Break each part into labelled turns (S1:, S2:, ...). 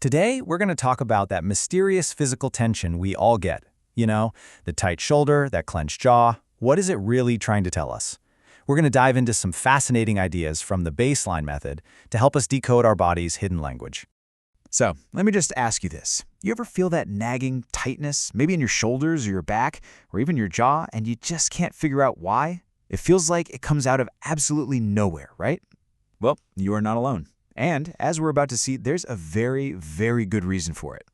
S1: Today, we're going to talk about that mysterious physical tension we all get. You know, the tight shoulder, that clenched jaw. What is it really trying to tell us? We're going to dive into some fascinating ideas from the baseline method to help us decode our body's hidden language.
S2: So, let me just ask you this. You ever feel that nagging tightness, maybe in your shoulders or your back, or even your jaw, and you just can't figure out why? It feels like it comes out of absolutely nowhere, right? Well, you are not alone. And, as we're about to see, there's a very, very good reason for it.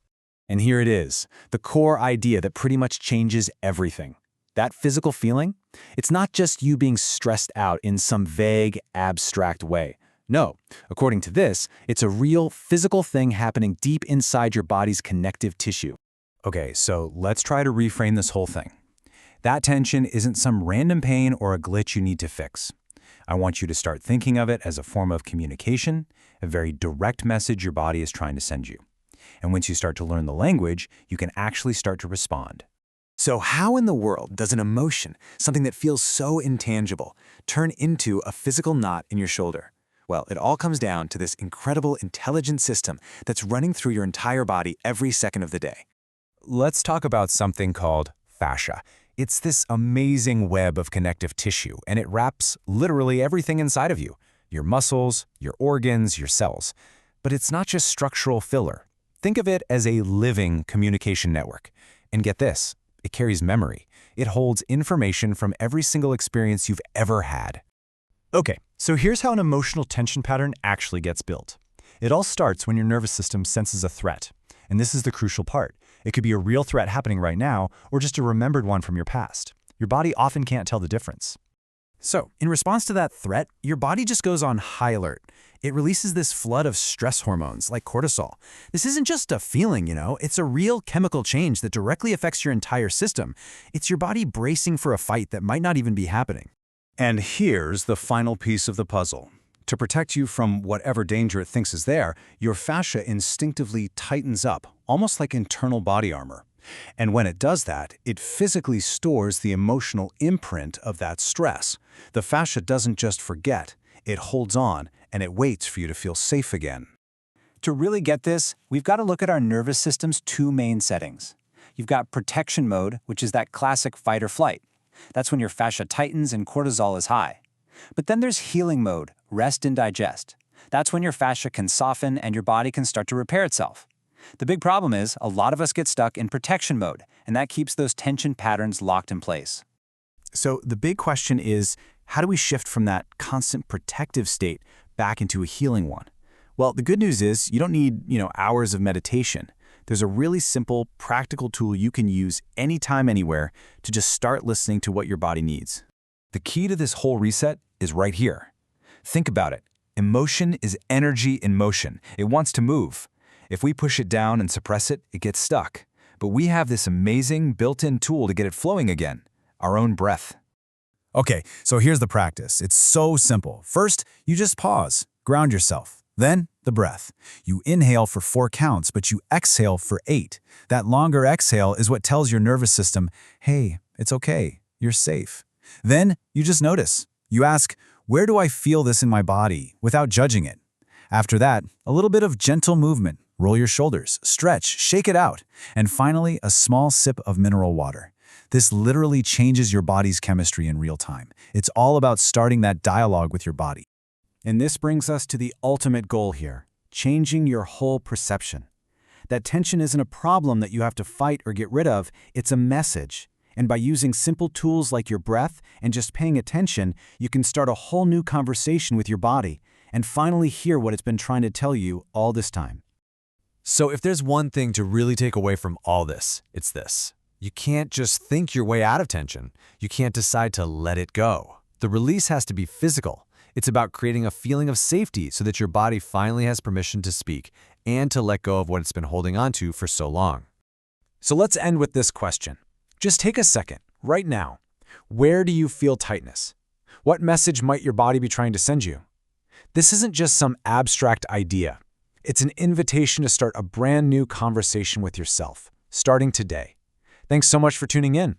S1: And here it is, the core idea that pretty much changes everything. That physical feeling, it's not just you being stressed out in some vague, abstract way. No, according to this, it's a real physical thing happening deep inside your body's connective tissue. Okay, so let's try to reframe this whole thing. That tension isn't some random pain or a glitch you need to fix. I want you to start thinking of it as a form of communication, a very direct message your body is trying to send you. And once you start to learn the language, you can actually start to respond.
S2: So how in the world does an emotion, something that feels so intangible, turn into a physical knot in your shoulder? Well, it all comes down to this incredible intelligent system that's running through your entire body every second of the day.
S1: Let's talk about something called fascia. It's this amazing web of connective tissue, and it wraps literally everything inside of you, your muscles, your organs, your cells. But it's not just structural filler. Think of it as a living communication network. And get this, it carries memory. It holds information from every single experience you've ever had.
S3: Okay, so here's how an emotional tension pattern actually gets built. It all starts when your nervous system senses a threat. And this is the crucial part. It could be a real threat happening right now, or just a remembered one from your past. Your body often can't tell the difference. So, in response to that threat, your body just goes on high alert. It releases this flood of stress hormones, like cortisol. This isn't just a feeling, it's a real chemical change that directly affects your entire system. It's your body bracing for a fight that might not even be happening.
S4: And here's the final piece of the puzzle. To protect you from whatever danger it thinks is there, your fascia instinctively tightens up, almost like internal body armor. And when it does that, it physically stores the emotional imprint of that stress. The fascia doesn't just forget, it holds on, and it waits for you to feel safe again.
S1: To really get this, we've got to look at our nervous system's two main settings. You've got protection mode, which is that classic fight or flight. That's when your fascia tightens and cortisol is high. But then there's healing mode, rest and digest. That's when your fascia can soften and your body can start to repair itself. The big problem is, a lot of us get stuck in protection mode, and that keeps those tension patterns locked in place.
S3: So the big question is, how do we shift from that constant protective state back into a healing one? Well, the good news is you don't need, hours of meditation. There's a really simple, practical tool you can use anytime, anywhere to just start listening to what your body needs.
S1: The key to this whole reset is right here. Think about it. Emotion is energy in motion. It wants to move. If we push it down and suppress it, it gets stuck. But we have this amazing built-in tool to get it flowing again, our own breath.
S3: Okay, so here's the practice. It's so simple. First, you just pause, ground yourself. Then, the breath. You inhale for 4 counts, but you exhale for 8. That longer exhale is what tells your nervous system, hey, it's okay, you're safe. Then, you just notice. You ask, where do I feel this in my body, without judging it? After that, a little bit of gentle movement. Roll your shoulders, stretch, shake it out. And finally, a small sip of mineral water. This literally changes your body's chemistry in real time. It's all about starting that dialogue with your body. And this brings us to the ultimate goal here, changing your whole perception. That tension isn't a problem that you have to fight or get rid of, it's a message. And by using simple tools like your breath and just paying attention, you can start a whole new conversation with your body and finally hear what it's been trying to tell you all this time.
S5: So if there's one thing to really take away from all this, it's this. You can't just think your way out of tension. You can't decide to let it go. The release has to be physical. It's about creating a feeling of safety so that your body finally has permission to speak and to let go of what it's been holding on to for so long.
S3: So let's end with this question. Just take a second, right now. Where do you feel tightness? What message might your body be trying to send you? This isn't just some abstract idea. It's an invitation to start a brand new conversation with yourself, starting today. Thanks so much for tuning in.